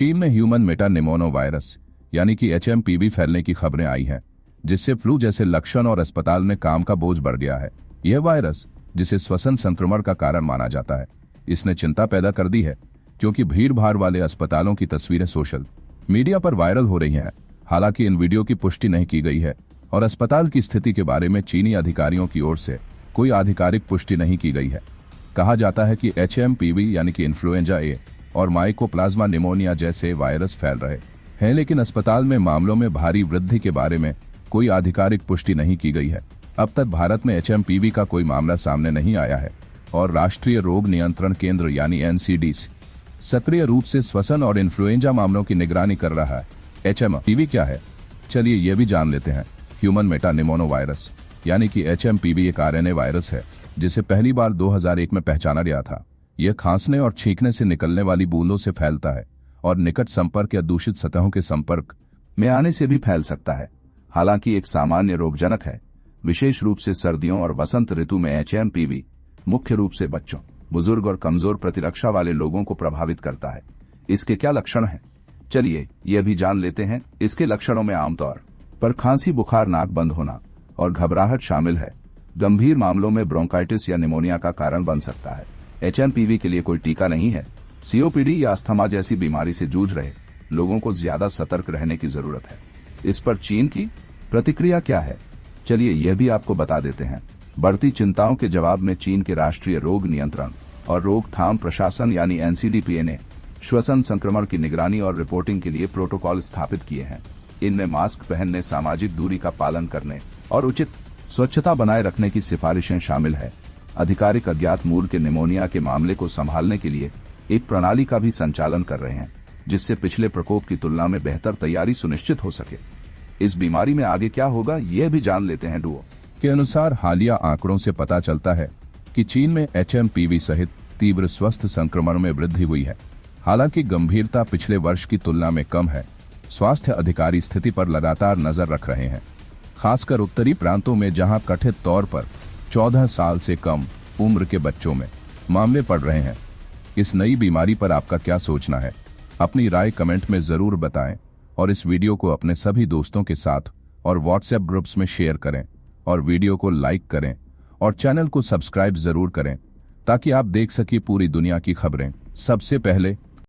चीन में human Meta निमोनो virus यानी कि HMPV फैलने की खबरें आई हैं, जिससे फ्लू जैसे लक्षण और अस्पताल में काम का बोझ बढ़ गया है। यह वायरस, जिसे श्वसन संक्रमण का कारण माना जाता है, इसने चिंता पैदा कर दी है, क्योंकि भीड़ भाड़ वाले अस्पतालों की तस्वीरें सोशल मीडिया पर वायरल हो रही हैं। हालांकि इन वीडियो की पुष्टि नहीं की गई है और अस्पताल की स्थिति के बारे में चीनी अधिकारियों की ओर से कोई आधिकारिक पुष्टि नहीं की गई है। कहा जाता है कि HMPV यानी कि इन्फ्लुएंजा ए और माइकोप्लाज्मा निमोनिया जैसे वायरस फैल रहे हैं, लेकिन अस्पताल में मामलों में भारी वृद्धि के बारे में कोई आधिकारिक पुष्टि नहीं की गई है। अब तक भारत में HMPV का कोई मामला सामने नहीं आया है और राष्ट्रीय रोग नियंत्रण केंद्र यानी NCDC सक्रिय रूप से श्वसन और इन्फ्लुएंजा मामलों की निगरानी कर रहा है। HMPV क्या है, चलिए यह भी जान लेते हैं। ह्यूमन मेटा निमोनो वायरस यानी कि HMPV एक RNA वायरस है, जिसे पहली बार 2001 में पहचाना गया था। यह खांसने और छींकने से निकलने वाली बूंदों से फैलता है और निकट संपर्क या दूषित सतहों के संपर्क में आने से भी फैल सकता है। हालांकि एक सामान्य रोगजनक है। विशेष रूप से सर्दियों और वसंत ऋतु में HMPV मुख्य रूप से बच्चों, बुजुर्ग और कमजोर प्रतिरक्षा वाले लोगों को प्रभावित करता है। इसके क्या लक्षण हैं, चलिए यह भी जान लेते हैं। इसके लक्षणों में आमतौर पर खांसी, बुखार, नाक बंद होना और घबराहट शामिल है। गंभीर मामलों में ब्रोंकाइटिस या निमोनिया का कारण बन सकता है। HMPV के लिए कोई टीका नहीं है। COPD या अस्थमा जैसी बीमारी से जूझ रहे लोगों को ज्यादा सतर्क रहने की जरूरत है। इस पर चीन की प्रतिक्रिया क्या है, चलिए यह भी आपको बता देते हैं। बढ़ती चिंताओं के जवाब में चीन के राष्ट्रीय रोग नियंत्रण और रोकथाम प्रशासन यानी NCDPA ने श्वसन संक्रमण की निगरानी और रिपोर्टिंग के लिए प्रोटोकॉल स्थापित किए हैं। इनमें मास्क पहनने, सामाजिक दूरी का पालन करने और उचित स्वच्छता बनाए रखने की सिफारिशें शामिल है। अधिकारिक अज्ञात मूल के निमोनिया के मामले को संभालने के लिए एक प्रणाली का भी संचालन कर रहे हैं, जिससे पिछले प्रकोप की तुलना में बेहतर तैयारी सुनिश्चित हो सके। इस बीमारी में आगे क्या होगा, यह भी जान लेते हैं। डुओ के अनुसार हालिया आंकड़ों से पता चलता है कि चीन में HMPV सहित तीव्र स्वस्थ संक्रमण में वृद्धि हुई है। हालांकि गंभीरता पिछले वर्ष की तुलना में कम है। स्वास्थ्य अधिकारी स्थिति पर लगातार नजर रख रहे हैं, खासकर उत्तरी प्रांतों में जहां कथित तौर पर 14 साल से कम उम्र के बच्चों में मामले पड़ रहे हैं। इस नई बीमारी पर आपका क्या सोचना है, अपनी राय कमेंट में जरूर बताएं और इस वीडियो को अपने सभी दोस्तों के साथ और व्हाट्सएप ग्रुप्स में शेयर करें और वीडियो को लाइक करें और चैनल को सब्सक्राइब जरूर करें, ताकि आप देख सकें पूरी दुनिया की खबरें सबसे पहले।